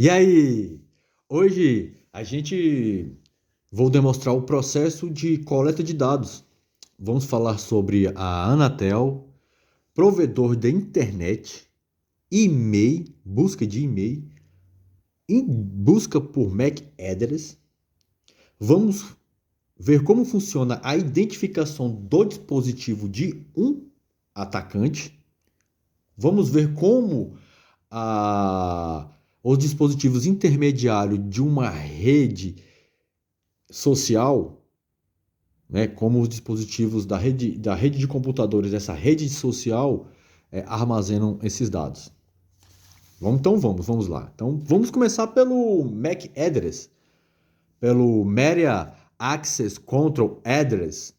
E aí, hoje a gente vou demonstrar o processo de coleta de dados. Vamos falar sobre a Anatel, provedor de internet, e-mail, busca de e-mail, em busca por MAC address. Vamos ver como funciona a identificação do dispositivo de um atacante. Vamos ver como a- os dispositivos intermediários de uma rede social, né, como os dispositivos da rede de computadores dessa rede social armazenam esses dados. Vamos lá. Então, vamos começar pelo MAC address, pelo Media Access Control Address,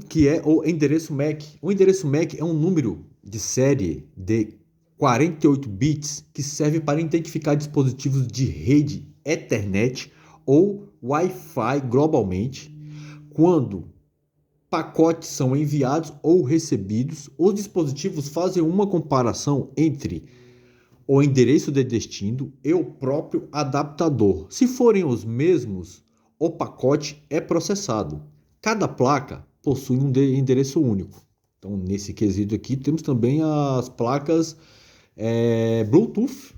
que é o endereço MAC. O endereço MAC é um número de série de 48 bits que serve para identificar dispositivos de rede Ethernet ou Wi-Fi globalmente. Quando pacotes são enviados ou recebidos, os dispositivos fazem uma comparação entre o endereço de destino e o próprio adaptador. Se forem os mesmos, o pacote é processado. Cada placa possui um endereço único. Então, nesse quesito aqui, temos também as placas Bluetooth,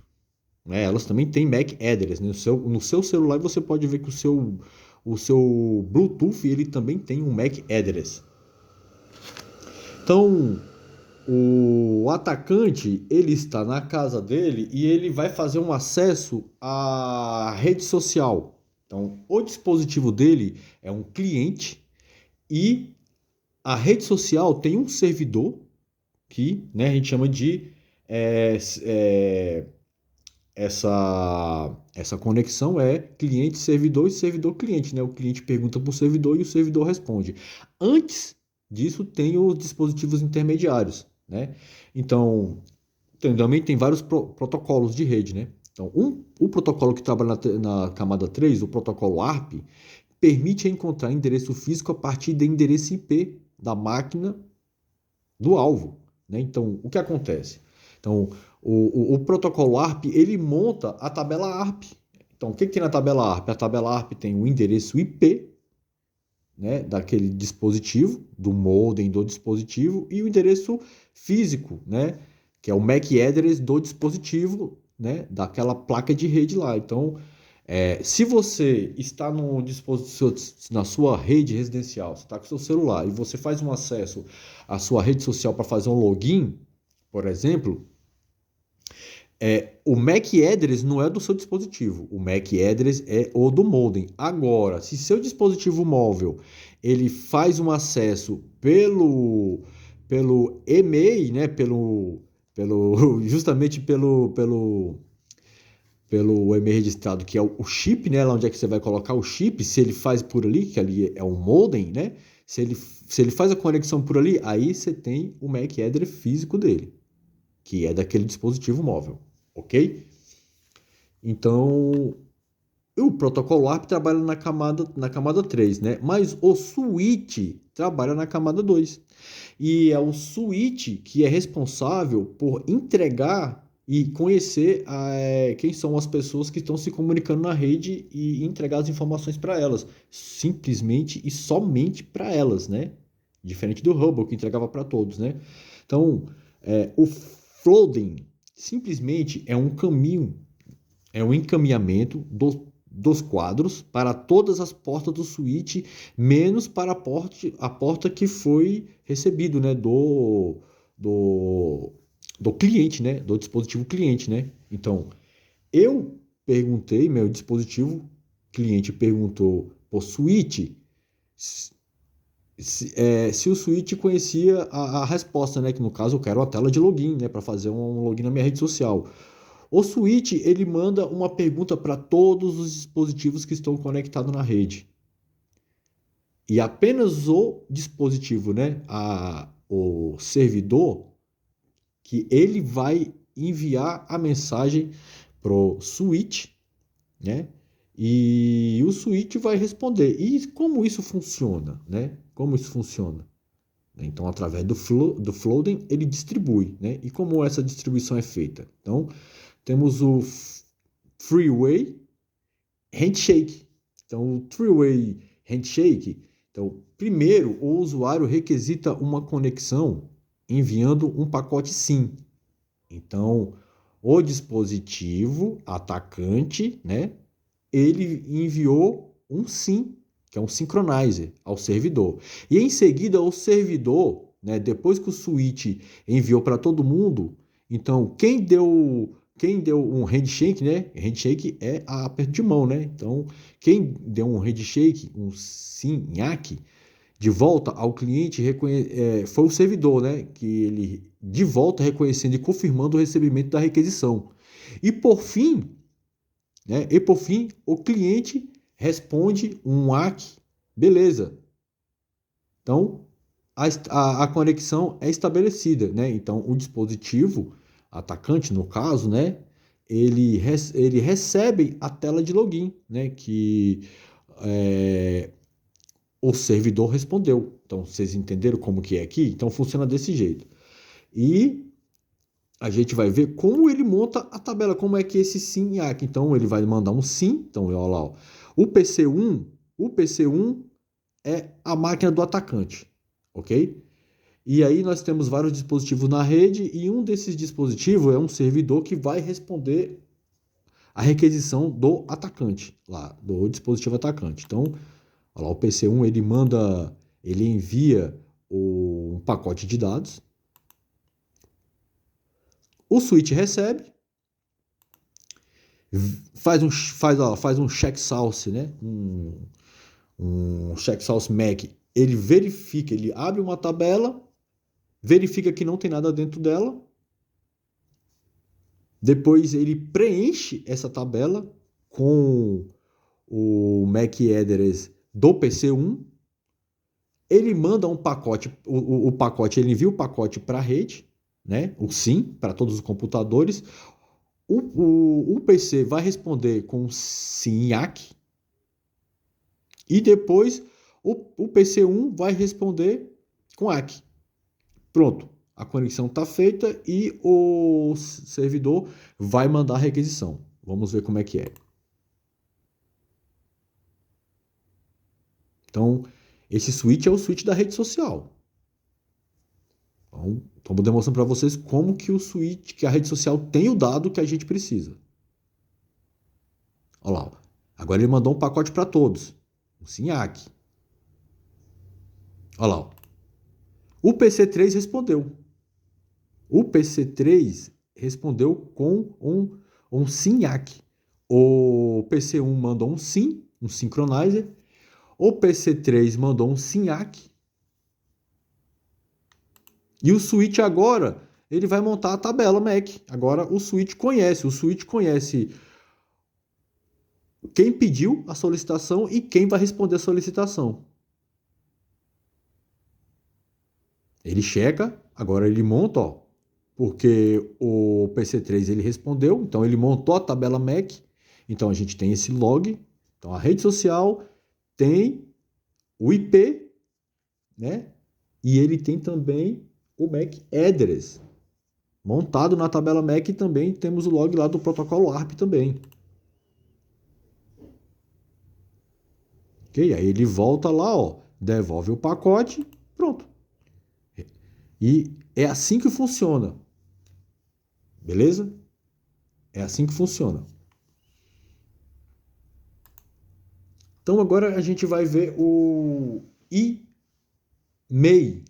né? Elas também têm MAC address, né? No seu celular você pode ver que o seu Bluetooth ele também tem um MAC address. Então, o atacante ele está na casa dele e ele vai fazer um acesso à rede social. Então, o dispositivo dele é um cliente e a rede social tem um servidor que, né, a gente chama de é, é, essa conexão é cliente-servidor e servidor-cliente, né? O cliente pergunta para o servidor e o servidor responde. Antes disso, tem os dispositivos intermediários, né? Então, também tem vários protocolos de rede, né? Então, o protocolo que trabalha na camada 3, o protocolo ARP, permite encontrar endereço físico a partir de endereço IP da máquina do alvo, né? Então, o que acontece? Então, o protocolo ARP, ele monta a tabela ARP. Então, o que tem na tabela ARP? A tabela ARP tem o endereço IP, né, daquele dispositivo, do modem do dispositivo, e o endereço físico, né, que é o MAC address do dispositivo, né, daquela placa de rede lá. Então, se você está no dispositivo, na sua rede residencial, você está com o seu celular e você faz um acesso à sua rede social para fazer um login, por exemplo, o MAC address não é do seu dispositivo, o MAC address é o do modem. Agora, se seu dispositivo móvel ele faz um acesso pelo e-mail, né, justamente pelo e-mail registrado, que é o chip, né, lá onde é que você vai colocar o chip, se ele faz por ali, que ali é um modem, né, se ele faz a conexão por ali, aí você tem o MAC address físico dele, que é daquele dispositivo móvel, ok? Então, o protocolo ARP trabalha na camada 3, né? Mas o switch trabalha na camada 2. E é o switch que é responsável por entregar e conhecer quem são as pessoas que estão se comunicando na rede e entregar as informações para elas. Simplesmente e somente para elas, né? Diferente do Hubble, que entregava para todos, né? Então, o flooding simplesmente é um caminho, é um encaminhamento dos quadros para todas as portas do switch, menos para a porta que foi recebido, né, do, do cliente, né, do dispositivo cliente, né? Então, eu perguntei, meu dispositivo cliente perguntou para o switch se o switch conhecia a resposta, né, que no caso eu quero a tela de login, né, para fazer um login na minha rede social. O switch ele manda uma pergunta para todos os dispositivos que estão conectados na rede. E apenas o dispositivo, né, o servidor, que ele vai enviar a mensagem pro switch, né? E o switch vai responder. E como isso funciona, né? Como isso funciona? Então, através do flooding, ele distribui, né? E como essa distribuição é feita? Então, temos o Three-Way Handshake. Então, o Three-Way Handshake, então, primeiro, o usuário requisita uma conexão enviando um pacote SYN. Então, o dispositivo atacante, né, ele enviou um SYN, que é um synchronizer, ao servidor. E em seguida, o servidor, né, depois que o switch enviou para todo mundo, então quem deu um handshake, né? Handshake é aperto de mão, né? Então, quem deu um handshake, um SYN-ACK, de volta ao cliente foi o servidor, né? Que ele de volta reconhecendo e confirmando o recebimento da requisição. E por fim, né? E por fim, o cliente responde um ACK, beleza. Então, a conexão é estabelecida, né? Então, o dispositivo atacante, no caso, né? Ele recebe a tela de login, né? Que é, o servidor respondeu. Então, vocês entenderam como que é aqui? Então, funciona desse jeito. E a gente vai ver como ele monta a tabela, como é que esse SYN ACK. Então, ele vai mandar um SYN. Então, olha lá, ó. O PC1 é a máquina do atacante, ok? E aí nós temos vários dispositivos na rede e um desses dispositivos é um servidor que vai responder a requisição do atacante, lá, do dispositivo atacante. Então, olha lá, o PC1 ele envia um pacote de dados, o switch recebe, faz um check source, né? Um check source MAC. Ele verifica, ele abre uma tabela, verifica que não tem nada dentro dela, depois ele preenche essa tabela com o MAC address do PC1, ele manda um pacote, o pacote, ele envia o pacote para a rede, né? O SYN, para todos os computadores. O PC vai responder com SYN ACK e depois o PC1 vai responder com ACK. Pronto, a conexão está feita e o servidor vai mandar a requisição. Vamos ver como é que é. Então, esse switch é o switch da rede social. Então, estamos demonstrando para vocês como que o switch, que a rede social tem o dado que a gente precisa. Olha lá, agora ele mandou um pacote para todos, o SYN-ACK. Olha lá, o PC3 respondeu. O PC3 respondeu com um SYN-ACK. O PC1 mandou um SYN, um synchronizer. O PC3 mandou um SYN-ACK. E o switch agora, ele vai montar a tabela MAC. Agora o switch conhece quem pediu a solicitação e quem vai responder a solicitação. Ele checa, agora ele monta, ó, porque o PC3 ele respondeu, então ele montou a tabela MAC. Então a gente tem esse log. Então a rede social tem o IP, né? E ele tem também o MAC address montado na tabela MAC, e também temos o log lá do protocolo ARP também. Ok? Aí ele volta lá, ó, devolve o pacote, pronto. E é assim que funciona. Beleza? É assim que funciona. Então agora a gente vai ver o e-mail.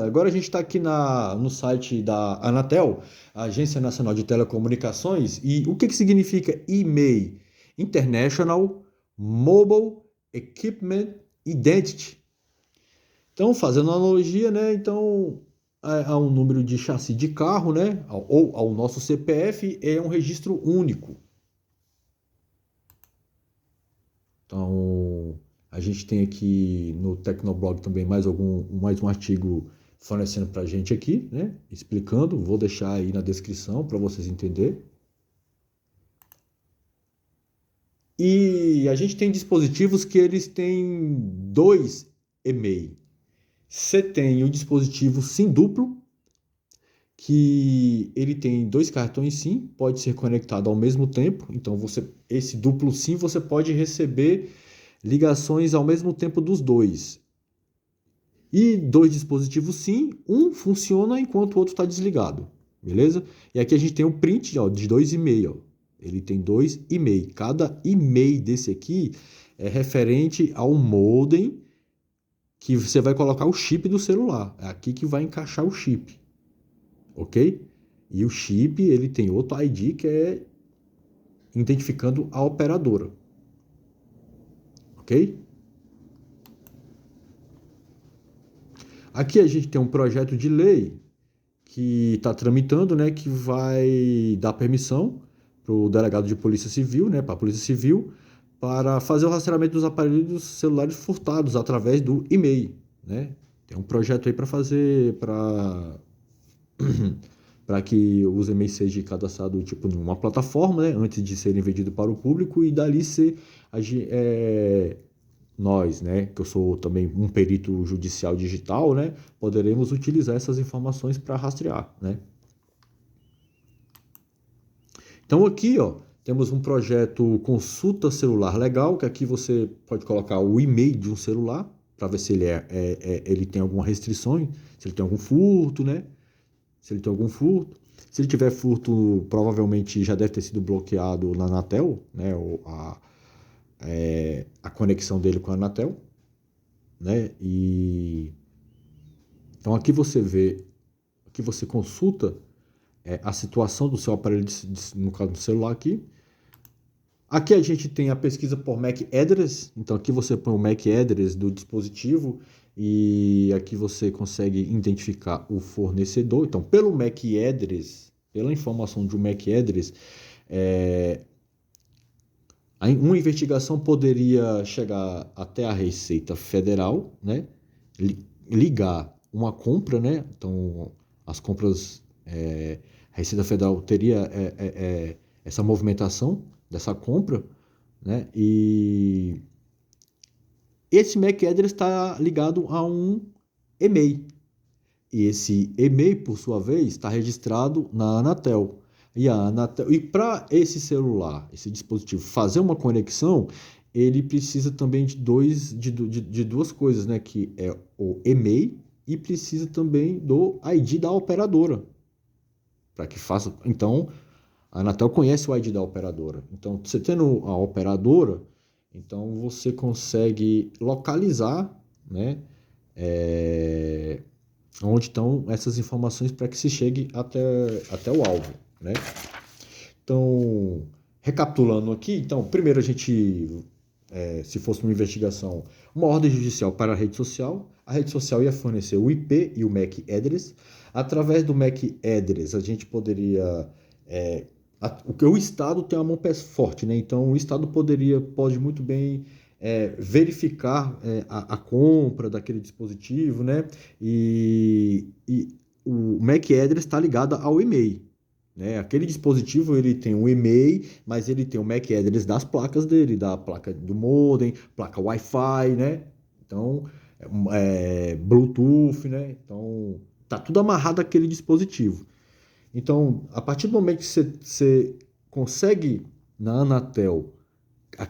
Agora a gente está aqui no site da Anatel, a Agência Nacional de Telecomunicações, e o que significa e-mail? International Mobile Equipment Identity. Então, fazendo analogia, né? Então, a um número de chassi de carro, né? Ou ao nosso CPF, é um registro único. Então, a gente tem aqui no Tecnoblog também mais um artigo fornecendo para a gente aqui, né? Explicando. Vou deixar aí na descrição para vocês entenderem. E a gente tem dispositivos que eles têm 2 e-mail. Você tem o dispositivo SIM duplo, que ele tem dois cartões SIM, pode ser conectado ao mesmo tempo. Então, esse duplo SIM você pode receber ligações ao mesmo tempo dos dois. E dois dispositivos SIM, um funciona enquanto o outro está desligado, beleza? E aqui a gente tem um print, ó, de 2,5. Ele tem 2,5. Cada e-mail desse aqui é referente ao modem que você vai colocar o chip do celular. É aqui que vai encaixar o chip, ok? E o chip, ele tem outro ID que é identificando a operadora, ok? Aqui a gente tem um projeto de lei que está tramitando, né, que vai dar permissão para o delegado de Polícia Civil, né, para a Polícia Civil, para fazer o rastreamento dos aparelhos celulares furtados através do e-mail, né? Tem um projeto aí para fazer, para que os e-mails sejam cadastrados tipo numa plataforma, né, antes de serem vendidos para o público e dali ser nós, né, que eu sou também um perito judicial digital, né, poderemos utilizar essas informações para rastrear, né? Então aqui, ó, temos um projeto consulta celular legal, que aqui você pode colocar o e-mail de um celular para ver se ele tem alguma restrição, se ele tem algum furto, né? Se ele tem algum furto. Se ele tiver furto, provavelmente já deve ter sido bloqueado na Anatel, né? A conexão dele com a Anatel, né? E então aqui você vê, aqui você consulta a situação do seu aparelho, no caso do celular aqui. Aqui a gente tem a pesquisa por MAC address, então aqui você põe o MAC address do dispositivo e aqui você consegue identificar o fornecedor. Então, pelo MAC address, pela informação de um MAC address, uma investigação poderia chegar até a Receita Federal, né? Ligar uma compra, né? Então, as compras, a Receita Federal teria essa movimentação dessa compra, né? E esse MAC address está ligado a um e-mail. E esse e-mail, por sua vez, está registrado na Anatel. E para esse celular, esse dispositivo, fazer uma conexão, ele precisa também de duas coisas, né? Que é o e-mail e precisa também do ID da operadora. Para que faça. Então, a Anatel conhece o ID da operadora. Então, você tendo a operadora, então você consegue localizar, né? Onde estão essas informações para que se chegue até o alvo, né? Então, recapitulando aqui, então, primeiro a gente, se fosse uma investigação, uma ordem judicial para a rede social ia fornecer o IP e o MAC address. Através do MAC address, a gente poderia, o Estado tem uma mão forte, né? Então, o Estado pode muito bem verificar a compra daquele dispositivo, né? E o MAC address está ligado ao e-mail, né? Aquele dispositivo ele tem um e-mail, mas ele tem o MAC address das placas dele, da placa do modem, placa Wi-Fi, né? Então, Bluetooth, né? Então, tá tudo amarrado àquele dispositivo. Então, a partir do momento que você consegue na Anatel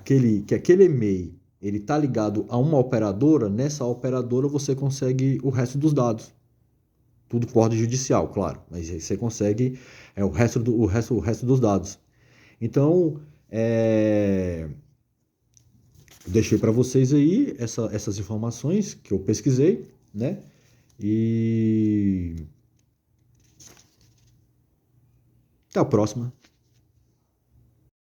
que aquele e-mail ele está ligado a uma operadora, nessa operadora você consegue o resto dos dados. Tudo por ordem judicial, claro, mas aí você consegue o resto dos dados. Então, deixei para vocês aí essas informações que eu pesquisei, né? E até a próxima.